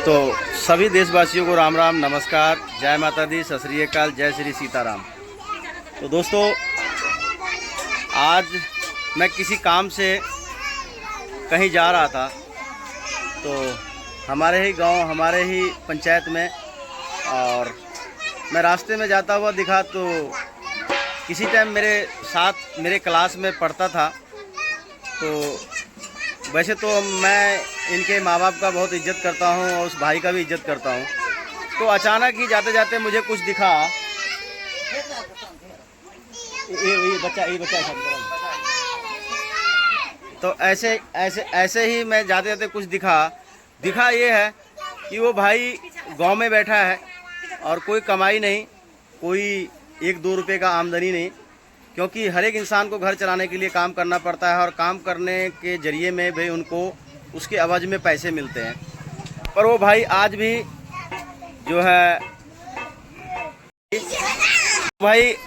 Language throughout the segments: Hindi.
तो सभी देशवासियों को राम राम, नमस्कार, जय माता दी, सत श्री अकाल, जय श्री सीताराम। तो दोस्तों, आज मैं किसी काम से कहीं जा रहा था, तो हमारे ही गांव, हमारे ही पंचायत में, और मैं रास्ते में जाता हुआ दिखा तो किसी टाइम मेरे साथ मेरे क्लास में पढ़ता था। तो वैसे तो मैं इनके माँ बाप का बहुत इज्जत करता हूँ और उस भाई का भी इज्जत करता हूँ। तो अचानक ही जाते जाते मुझे कुछ दिखा। ये बच्चा तो ऐसे ही मैं जाते जाते कुछ दिखा ये है कि वो भाई गांव में बैठा है और कोई कमाई नहीं, कोई 1-2 रुपये का आमदनी नहीं, क्योंकि हर एक इंसान को घर चलाने के लिए काम करना पड़ता है और काम करने के ज़रिए में भी उनको उसके एवज में पैसे मिलते हैं। पर वो भाई आज भी जो है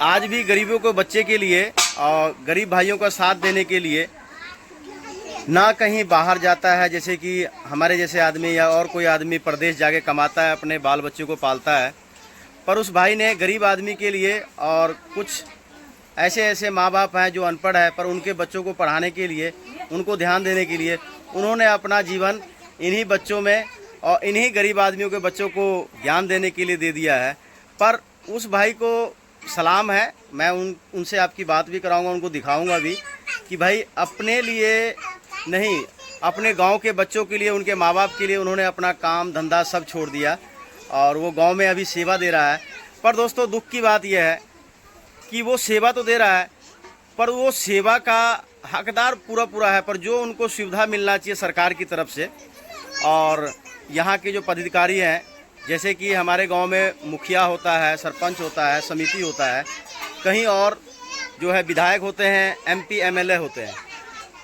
आज भी गरीबों को बच्चे के लिए और गरीब भाइयों का साथ देने के लिए ना कहीं बाहर जाता है, जैसे कि हमारे जैसे आदमी या और कोई आदमी प्रदेश जाके कमाता है, अपने बाल बच्चों को पालता है। पर उस भाई ने गरीब आदमी के लिए और कुछ ऐसे माँ बाप हैं जो अनपढ़ है, पर उनके बच्चों को पढ़ाने के लिए, उनको ध्यान देने के लिए उन्होंने अपना जीवन इन्हीं बच्चों में और इन्हीं गरीब आदमियों के बच्चों को ज्ञान देने के लिए दे दिया है। पर उस भाई को सलाम है, मैं उनसे आपकी बात भी कराऊंगा, उनको दिखाऊंगा भी कि भाई अपने लिए नहीं, अपने गांव के बच्चों के लिए, उनके माँ बाप के लिए उन्होंने अपना काम धंधा सब छोड़ दिया और वो गांव में अभी सेवा दे रहा है। पर दोस्तों, दुख की बात यह है कि वो सेवा तो दे रहा है, पर वो सेवा का हकदार पूरा है, पर जो उनको सुविधा मिलना चाहिए सरकार की तरफ से और यहाँ के जो पदाधिकारी हैं, जैसे कि हमारे गांव में मुखिया होता है, सरपंच होता है, समिति होता है, कहीं और जो है विधायक होते हैं, MP MLA होते हैं,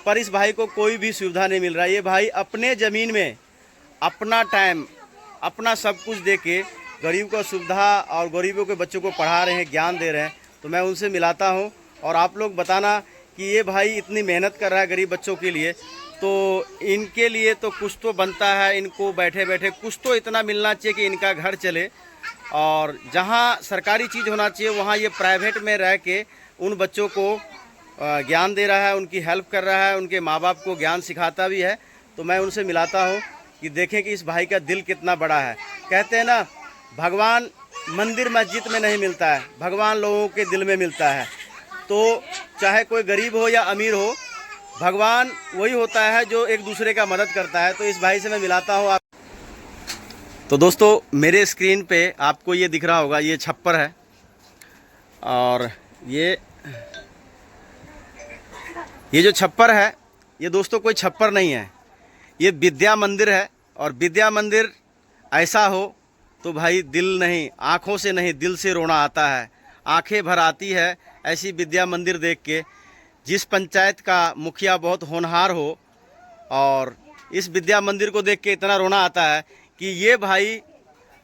पर इस भाई को कोई भी सुविधा नहीं मिल रहा है। ये भाई अपने ज़मीन में अपना टाइम, अपना सब कुछ दे के गरीब को सुविधा और गरीबों के बच्चों को पढ़ा रहे हैं, ज्ञान दे रहे हैं। तो मैं उनसे मिलाता हूं और आप लोग बताना कि ये भाई इतनी मेहनत कर रहा है गरीब बच्चों के लिए, तो इनके लिए तो कुछ तो बनता है, इनको बैठे बैठे कुछ तो इतना मिलना चाहिए कि इनका घर चले। और जहां सरकारी चीज़ होना चाहिए वहां ये प्राइवेट में रह के उन बच्चों को ज्ञान दे रहा है, उनकी हेल्प कर रहा है, उनके माँ बाप को ज्ञान सिखाता भी है। तो मैं उनसे मिलाता हूँ कि देखें कि इस भाई का दिल कितना बड़ा है। कहते हैं ना, भगवान मंदिर मस्जिद में नहीं मिलता है, भगवान लोगों के दिल में मिलता है। तो चाहे कोई गरीब हो या अमीर हो, भगवान वही होता है जो एक दूसरे का मदद करता है। तो इस भाई से मैं मिलाता हूँ आप। तो दोस्तों, मेरे स्क्रीन पे आपको ये दिख रहा होगा, ये छप्पर है और ये जो छप्पर है, ये दोस्तों कोई छप्पर नहीं है, ये विद्या मंदिर है। और विद्या मंदिर ऐसा हो तो भाई दिल नहीं, आँखों से नहीं, दिल से रोना आता है, आंखें भर आती है ऐसी विद्या मंदिर देख के। जिस पंचायत का मुखिया बहुत होनहार हो और इस विद्या मंदिर को देख के इतना रोना आता है कि ये भाई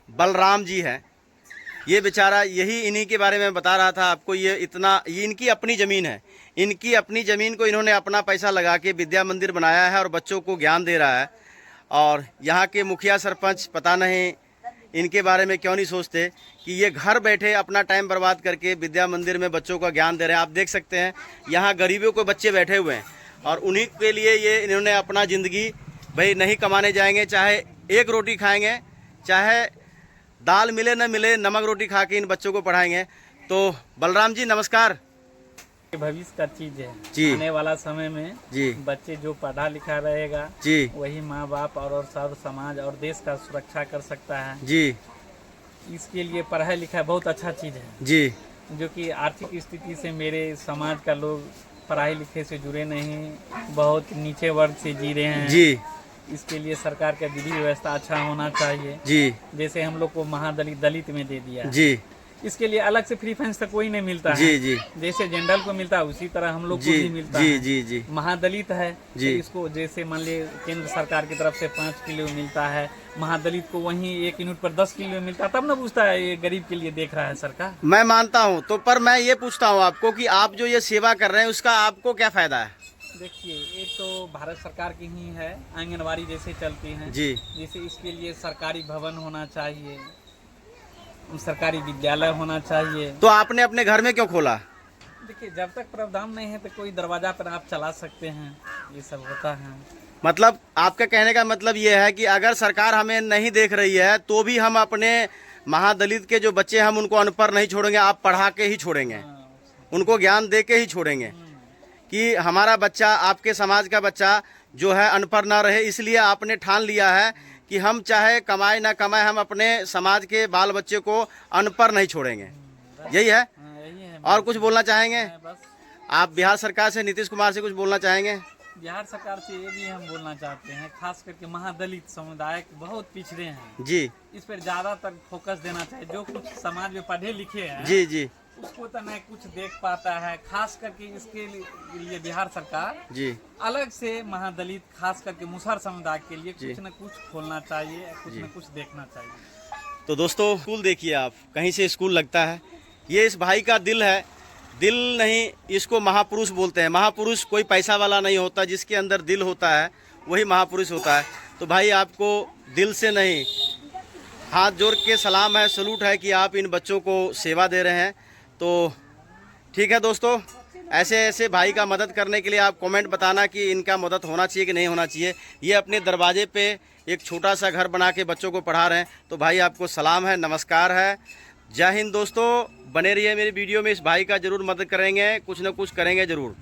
बलराम जी हैं। ये बेचारा, यही इन्हीं के बारे में बता रहा था आपको। ये इनकी अपनी ज़मीन है, इनकी अपनी ज़मीन को इन्होंने अपना पैसा लगा के विद्या मंदिर बनाया है और बच्चों को ज्ञान दे रहा है। और यहाँ के मुखिया सरपंच पता नहीं इनके बारे में क्यों नहीं सोचते कि ये घर बैठे अपना टाइम बर्बाद करके विद्या मंदिर में बच्चों का ज्ञान दे रहे हैं। आप देख सकते हैं यहाँ गरीबों को बच्चे बैठे हुए हैं और उन्हीं के लिए ये इन्होंने अपना ज़िंदगी, भाई नहीं कमाने जाएंगे, चाहे एक रोटी खाएंगे, चाहे दाल मिले न मिले, नमक रोटी खा के इन बच्चों को पढ़ाएंगे। तो बलराम जी नमस्कार। भविष्य का चीज है जी, आने वाला समय में जी, बच्चे जो पढ़ा लिखा रहेगा जी, वही माँ बाप और सब समाज और देश का सुरक्षा कर सकता है जी। इसके लिए पढ़ाई लिखाई बहुत अच्छा चीज है जी, जो कि आर्थिक स्थिति से मेरे समाज का लोग पढ़ाई लिखे से जुड़े नहीं, बहुत नीचे वर्ग से जी रहे हैं जी। इसके लिए सरकार का विधि व्यवस्था अच्छा होना चाहिए जी, जैसे हम लोग को दलित में दे दिया जी। इसके लिए अलग से फ्री फंड कोई नहीं मिलता जी, है। जी। जैसे जनरल को मिलता है उसी तरह हम लोग को भी मिलता जी, है। जी, जी। महादलित है जी। तो इसको जैसे मान लीजिए केंद्र सरकार की तरफ से 5 किलो मिलता है, महादलित को वहीं 1 यूनिट पर 10 किलो मिलता है, तब ना पूछता है ये गरीब के लिए देख रहा है सरकार। मैं मानता हूँ, तो पर मैं ये पूछता हूँ आपको कि आप जो ये सेवा कर रहे हैं उसका आपको क्या फायदा है? देखिए, एक तो भारत सरकार की ही है, आंगनवाड़ी जैसे चलती हैं जी जैसे, इसके लिए सरकारी भवन होना चाहिए, सरकारी विद्यालय होना चाहिए। तो आपने अपने घर में क्यों खोला? देखिए, जब तक प्रावधान नहीं है तो कोई दरवाजा पर आप चला सकते हैं, ये सब होता है। मतलब आपका कहने का मतलब ये है कि अगर सरकार हमें नहीं देख रही है तो भी हम अपने महादलित के जो बच्चे हम उनको अनपढ़ नहीं छोड़ेंगे, आप पढ़ा के ही छोड़ेंगे, हाँ, उनको ज्ञान दे के ही छोड़ेंगे कि हमारा बच्चा, आपके समाज का बच्चा जो है अनपढ़ ना रहे। इसलिए आपने ठान लिया है कि हम चाहे कमाए ना कमाए, हम अपने समाज के बाल बच्चे को अनपढ़ नहीं छोड़ेंगे। यही है। हाँ, यही है। और कुछ बोलना चाहेंगे बस आप? बिहार सरकार से, नीतीश कुमार से कुछ बोलना चाहेंगे? बिहार सरकार से ये भी हम बोलना चाहते हैं, खास करके महादलित समुदाय बहुत पिछड़े हैं, जी इस पर ज्यादातर फोकस देना चाहिए। जो कुछ समाज में पढ़े लिखे हैं जी जी उसको तो नहीं कुछ देख पाता है। खास करके इसके लिए बिहार सरकार जी अलग से महादलित, खास करके मुसहर समुदाय के लिए कुछ न कुछ खोलना चाहिए, कुछ न कुछ देखना चाहिए। तो दोस्तों, स्कूल देखिए आप, कहीं से स्कूल लगता है। ये इस भाई का दिल है, दिल नहीं, इसको महापुरुष बोलते हैं। महापुरुष कोई पैसा वाला नहीं होता, जिसके अंदर दिल होता है वही महापुरुष होता है। तो भाई आपको दिल से नहीं, हाथ जोड़ के सलाम है, सलूट है कि आप इन बच्चों को सेवा दे रहे हैं। तो ठीक है दोस्तों, ऐसे ऐसे भाई का मदद करने के लिए आप कमेंट बताना कि इनका मदद होना चाहिए कि नहीं होना चाहिए। ये अपने दरवाजे पे एक छोटा सा घर बना के बच्चों को पढ़ा रहे हैं। तो भाई आपको सलाम है, नमस्कार है, जय हिंद। दोस्तों बने रहिए मेरी वीडियो में, इस भाई का ज़रूर मदद करेंगे, कुछ ना कुछ करेंगे ज़रूर।